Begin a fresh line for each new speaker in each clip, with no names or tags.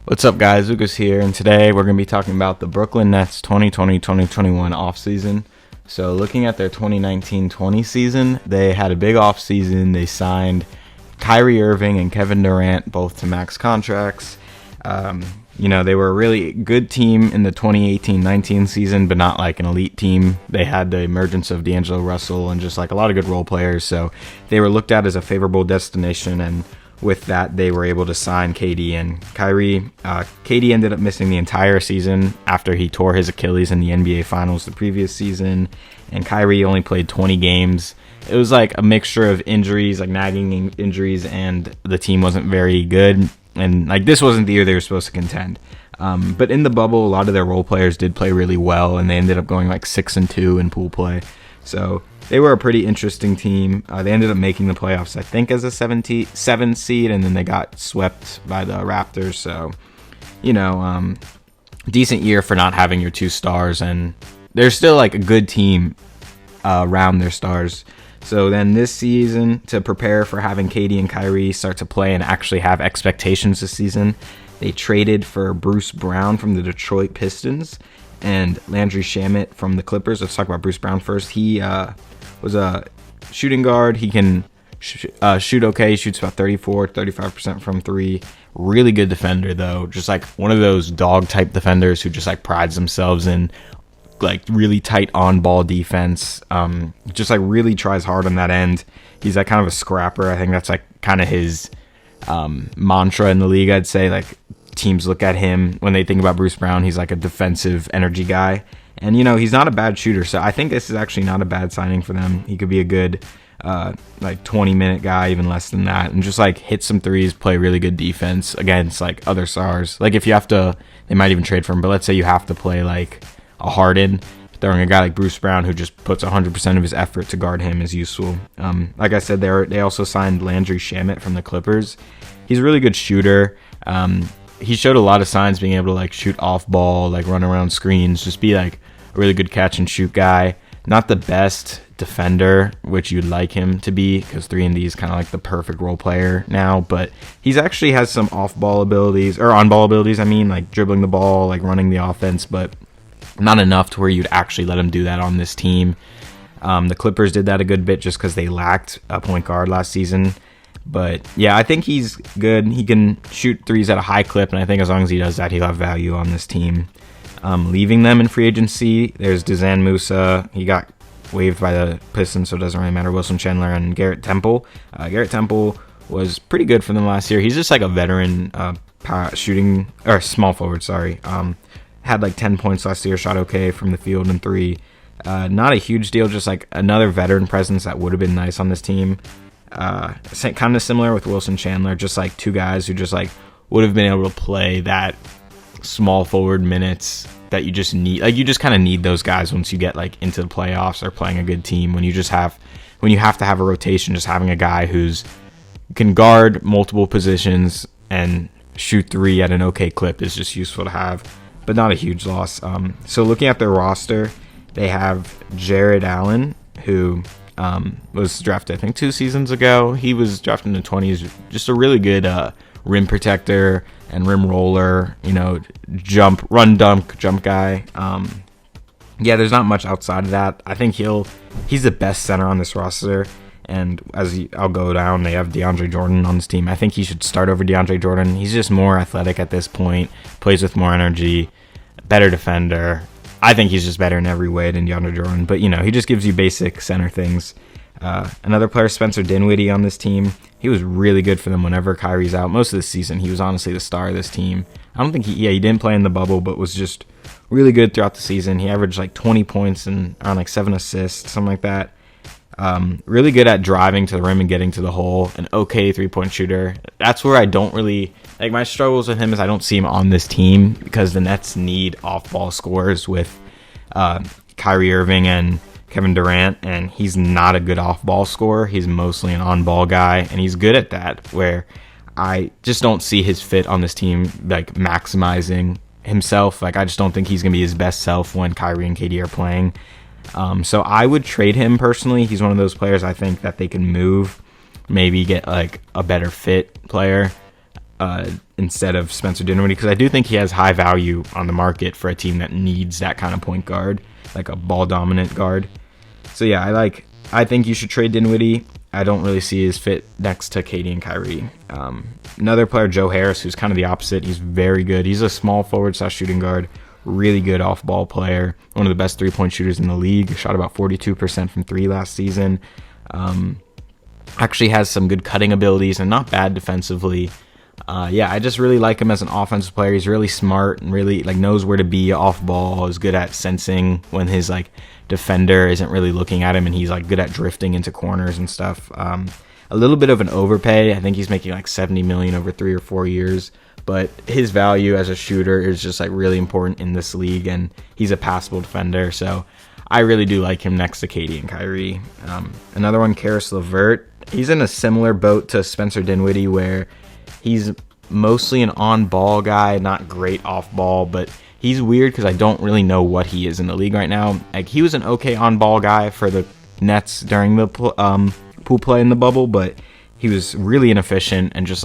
What's up, guys? Lucas here, and today we're going to be talking about the Brooklyn Nets 2020-2021 offseason. So looking at their 2019-20 season, they had a big offseason. They signed Kyrie Irving and Kevin Durant both to max contracts. They were a really good team in the 2018-19 season, but not like an elite team. They had the emergence of D'Angelo Russell and just like a lot of good role players, so they were looked at as a favorable destination, and with that, they were able to sign KD and Kyrie. KD ended up missing the entire season after he tore his Achilles in the NBA Finals the previous season, and Kyrie only played 20 games. It was like a mixture of injuries, like nagging injuries, and the team wasn't very good. And like this wasn't the year they were supposed to contend. But in the bubble, a lot of their role players did play really well, and they ended up going like 6-2 in pool play. So they were a pretty interesting team. They ended up making the playoffs, I think, as a 7 seed, and then they got swept by the Raptors. So, decent year for not having your two stars, and they're still like a good team around their stars. So then this season, to prepare for having KD and Kyrie start to play and actually have expectations this season, they traded for Bruce Brown from the Detroit Pistons and Landry Shamet from the Clippers. Let's talk about Bruce Brown first. He was a shooting guard. He can shoot okay. He shoots about 35% from three. Really good defender, though. Just like one of those dog-type defenders who just like prides themselves in like really tight on-ball defense. Just like really tries hard on that end. He's like kind of a scrapper. I think that's like kind of his mantra in the league, I'd say. Like teams look at him when they think about Bruce Brown. He's like a defensive energy guy. And, he's not a bad shooter, so I think this is actually not a bad signing for them. He could be a good, 20-minute guy, even less than that, and just, like, hit some threes, play really good defense against, like, other stars. Like, if you have to, they might even trade for him, but let's say you have to play, like, a Harden, throwing a guy like Bruce Brown who just puts 100% of his effort to guard him is useful. Like I said, they also signed Landry Shamet from the Clippers. He's a really good shooter. He showed a lot of signs being able to, like, shoot off ball, like, run around screens, just be, like, a really good catch and shoot guy. Not the best defender, which you'd like him to be, because 3-and-D is kind of like the perfect role player now, but he's actually has some off-ball abilities, or on-ball abilities, like dribbling the ball, like running the offense, but not enough to where you'd actually let him do that on this team. The Clippers did that a good bit just because they lacked a point guard last season. But yeah, I think he's good. He can shoot threes at a high clip, and I think as long as he does that, he'll have value on this team. Leaving them in free agency, there's Dizan Musa. He got waived by the Pistons, so it doesn't really matter. Wilson Chandler and Garrett Temple. Garrett Temple was pretty good for them last year. He's just like a veteran shooting, or small forward, sorry. Had like 10 points last year, shot okay from the field and three. Not a huge deal, just like another veteran presence that would have been nice on this team. Kind of similar with Wilson Chandler, just like two guys who just like would have been able to play that small forward minutes that you just need. Like you just kind of need those guys once you get like into the playoffs or playing a good team. When you have to have a rotation, just having a guy who's can guard multiple positions and shoot three at an okay clip is just useful to have, but not a huge loss. So looking at their roster, they have Jared Allen, who was drafted, I think, 2 seasons ago. He was drafted in the 20s. Just a really good rim protector and rim roller, run dunk jump guy. There's not much outside of that. I think he's the best center on this roster. And I'll go down, they have DeAndre Jordan on this team. I think he should start over DeAndre Jordan. He's just more athletic at this point, plays with more energy, better defender. I think he's just better in every way than DeAndre Jordan. But, he just gives you basic center things. Another player, Spencer Dinwiddie, on this team. He was really good for them whenever Kyrie's out. Most of the season, he was honestly the star of this team. I don't think he didn't play in the bubble, but was just really good throughout the season. He averaged like 20 points and around like 7 assists, something like that. Really good at driving to the rim and getting to the hole. An okay 3-point shooter. That's where I don't really like my struggles with him is I don't see him on this team because the Nets need off-ball scorers with Kyrie Irving and Kevin Durant, and he's not a good off-ball scorer. He's mostly an on-ball guy, and he's good at that, where I just don't see his fit on this team, like, maximizing himself. Like, I just don't think he's going to be his best self when Kyrie and KD are playing. So I would trade him personally. He's one of those players I think that they can move, maybe get, like, a better fit player. instead of Spencer Dinwiddie, because I do think he has high value on the market for a team that needs that kind of point guard, like a ball dominant guard. So yeah, I think you should trade Dinwiddie. I don't really see his fit next to KD and Kyrie. Another player, Joe Harris, who's kind of the opposite. He's very good. He's a small forward / shooting guard. Really good off-ball player. One of the best three-point shooters in the league. Shot about 42% from three last season. Actually has some good cutting abilities and not bad defensively. I just really like him as an offensive player. He's really smart and really knows where to be off ball. Is good at sensing when his defender isn't really looking at him, and he's good at drifting into corners and stuff. A little bit of an overpay. I think he's making $70 million over 3 or 4 years, but his value as a shooter is just really important in this league, and he's a passable defender. So I really do like him next to KD and Kyrie. Another one, Karis LeVert. He's in a similar boat to Spencer Dinwiddie, where he's mostly an on-ball guy, not great off-ball, but he's weird because I don't really know what he is in the league right now. He was an okay on-ball guy for the Nets during the pool play in the bubble, but he was really inefficient, and just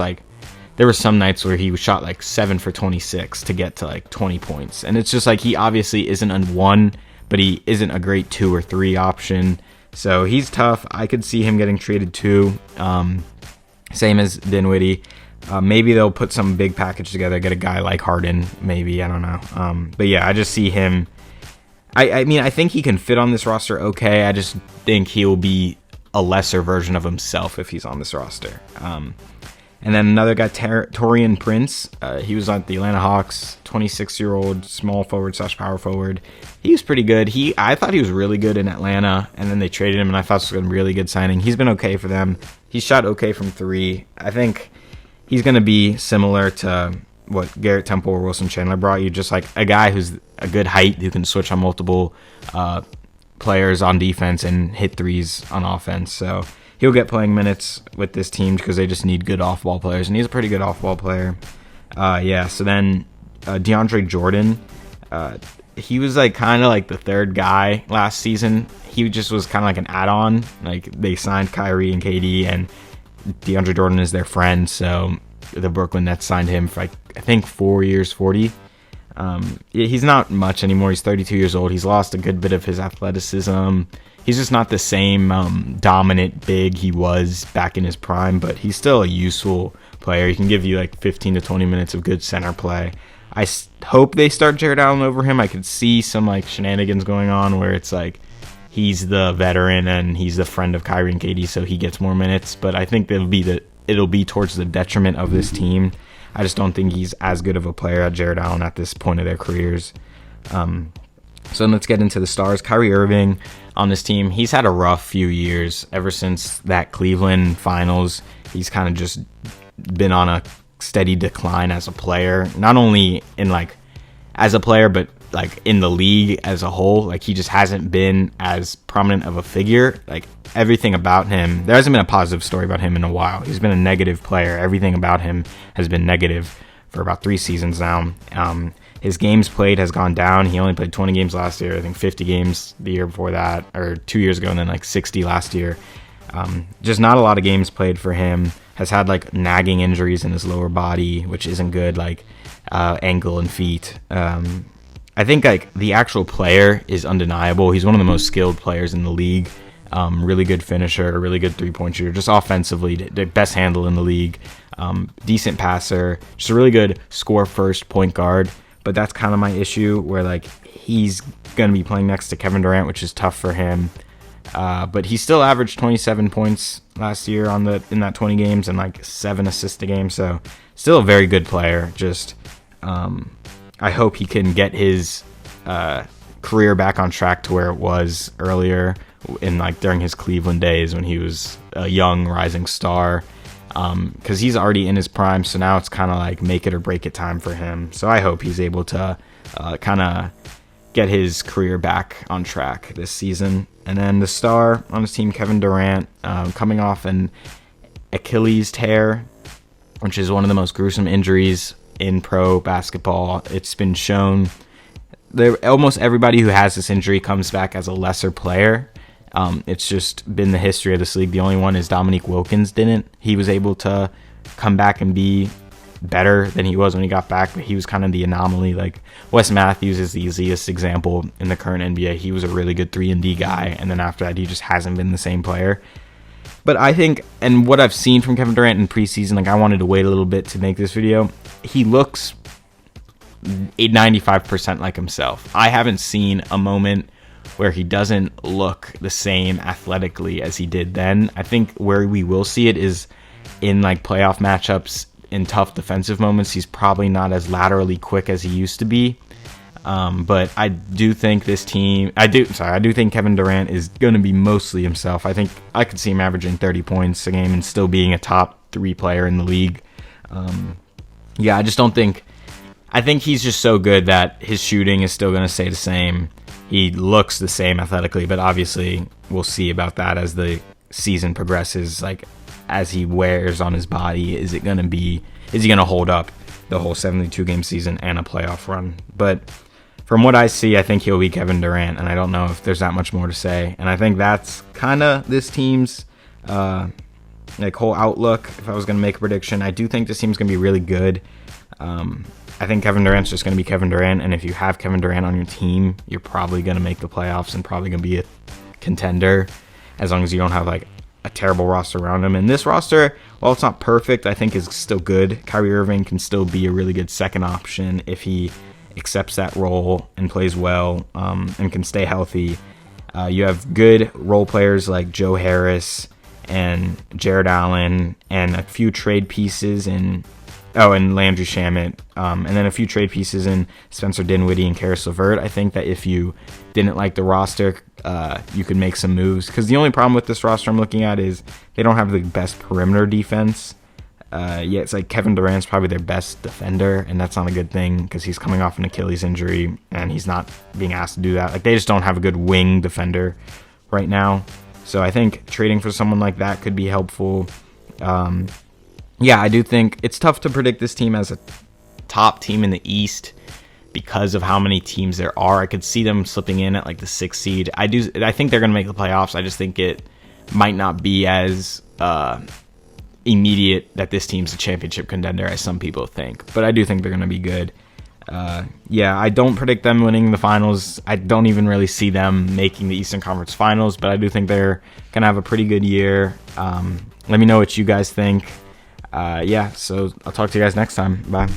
there were some nights where he shot 7 for 26 to get to 20 points. And it's just he obviously isn't a 1, but he isn't a great 2 or 3 option. So he's tough. I could see him getting traded too. Same as Dinwiddie. Maybe they'll put some big package together, get a guy like Harden, maybe. I don't know. But yeah, I just see him. I mean, I think he can fit on this roster okay. I just think he'll be a lesser version of himself if he's on this roster. And then another guy, Taurean Prince. He was on the Atlanta Hawks, 26-year-old small forward / power forward. He was pretty good. I thought he was really good in Atlanta, and then they traded him, and I thought it was a really good signing. He's been okay for them. He shot okay from 3. I think he's going to be similar to what Garrett Temple or Wilson Chandler brought you, just a guy who's a good height, who can switch on multiple players on defense and hit threes on offense. So he'll get playing minutes with this team because they just need good off-ball players, and he's a pretty good off-ball player. So then DeAndre Jordan, he was kind of the third guy last season. He just was kind of an add-on. They signed Kyrie and KD, and DeAndre Jordan is their friend, so the Brooklyn Nets signed him for I think 4 years, 40. He's not much anymore. He's 32 years old. He's lost a good bit of his athleticism. He's just not the same dominant big he was back in his prime, but he's still a useful player. He can give you 15 to 20 minutes of good center play. I hope they start Jared Allen over him. I could see some shenanigans going on where it's he's the veteran and he's the friend of Kyrie and KD, so he gets more minutes. But I think it'll be towards the detriment of this team. I just don't think he's as good of a player as Jared Allen at this point of their careers. So let's get into the stars. Kyrie Irving on this team, he's had a rough few years. Ever since that Cleveland finals, he's kind of just been on a steady decline as a player. Not only in as a player, but in the league as a whole. He just hasn't been as prominent of a figure. Everything about him, there hasn't been a positive story about him in a while. He's been a negative player. Everything about him has been negative for about 3 seasons now. His games played has gone down. He only played 20 games last year. I think 50 games the year before that, or 2 years ago, and then 60 last year. Just not a lot of games played for him. Has had nagging injuries in his lower body, which isn't good, ankle and feet. I think the actual player is undeniable. He's one of the most skilled players in the league. Really good finisher, really good 3-point shooter, just offensively, the best handle in the league. Decent passer, just a really good score first point guard. But that's kind of my issue, where he's going to be playing next to Kevin Durant, which is tough for him. But he still averaged 27 points last year in that 20 games and 7 assists a game. So still a very good player. Just I hope he can get his career back on track to where it was earlier in during his Cleveland days when he was a young rising star. Because he's already in his prime, so now it's kind of make it or break it time for him. So I hope he's able to kind of get his career back on track this season. And then the star on his team, Kevin Durant, coming off an Achilles tear, which is one of the most gruesome injuries in pro basketball. It's been shown that almost everybody who has this injury comes back as a lesser player. It's just been the history of this league. The only one is Dominique Wilkins didn't. He was able to come back and be better than he was when he got back, but he was kind of the anomaly. Like Wes Matthews is the easiest example in the current NBA. He was a really good 3-and-D guy, and then after that, he just hasn't been the same player. But I think, and what I've seen from Kevin Durant in preseason, like I wanted to wait a little bit to make this video, he looks 95% like himself. I haven't seen a moment where he doesn't look the same athletically as he did then. I think where we will see it is in like playoff matchups, in tough defensive moments. He's probably not as laterally quick as he used to be. But I do think this team, I do think Kevin Durant is going to be mostly himself. I think I could see him averaging 30 points a game and still being a top 3 player in the league. I just don't think, I think he's just so good that his shooting is still going to stay the same. He looks the same athletically, but obviously we'll see about that as the season progresses. Like as he wears on his body, is he going to hold up the whole 72 game season and a playoff run? But from what I see, I think he'll be Kevin Durant, and I don't know if there's that much more to say. And I think that's kind of this team's whole outlook. If I was going to make a prediction, I do think this team's going to be really good. I think Kevin Durant's just going to be Kevin Durant, and if you have Kevin Durant on your team, you're probably going to make the playoffs and probably going to be a contender, as long as you don't have like a terrible roster around him. And this roster, while it's not perfect, I think is still good. Kyrie Irving can still be a really good second option if he accepts that role and plays well, and can stay healthy. You have good role players like Joe Harris and Jared Allen, and a few trade pieces and Landry Shamet, and then a few trade pieces in Spencer Dinwiddie and Karis LeVert. I think that if you didn't like the roster, you could make some moves, because the only problem with this roster I'm looking at is they don't have the best perimeter defense. It's like Kevin Durant's probably their best defender, and that's not a good thing because he's coming off an Achilles injury and he's not being asked to do that. Like they just don't have a good wing defender right now. So I think trading for someone like that could be helpful. I do think it's tough to predict this team as a top team in the East because of how many teams there are. I could see them slipping in at like the 6th seed. I think they're going to make the playoffs. I just think it might not be as immediate that this team's a championship contender as some people think. But I do think they're going to be good. I don't predict them winning the finals. I don't even really see them making the Eastern Conference Finals, but I do think they're going to have a pretty good year. Let me know what you guys think. So I'll talk to you guys next time. Bye.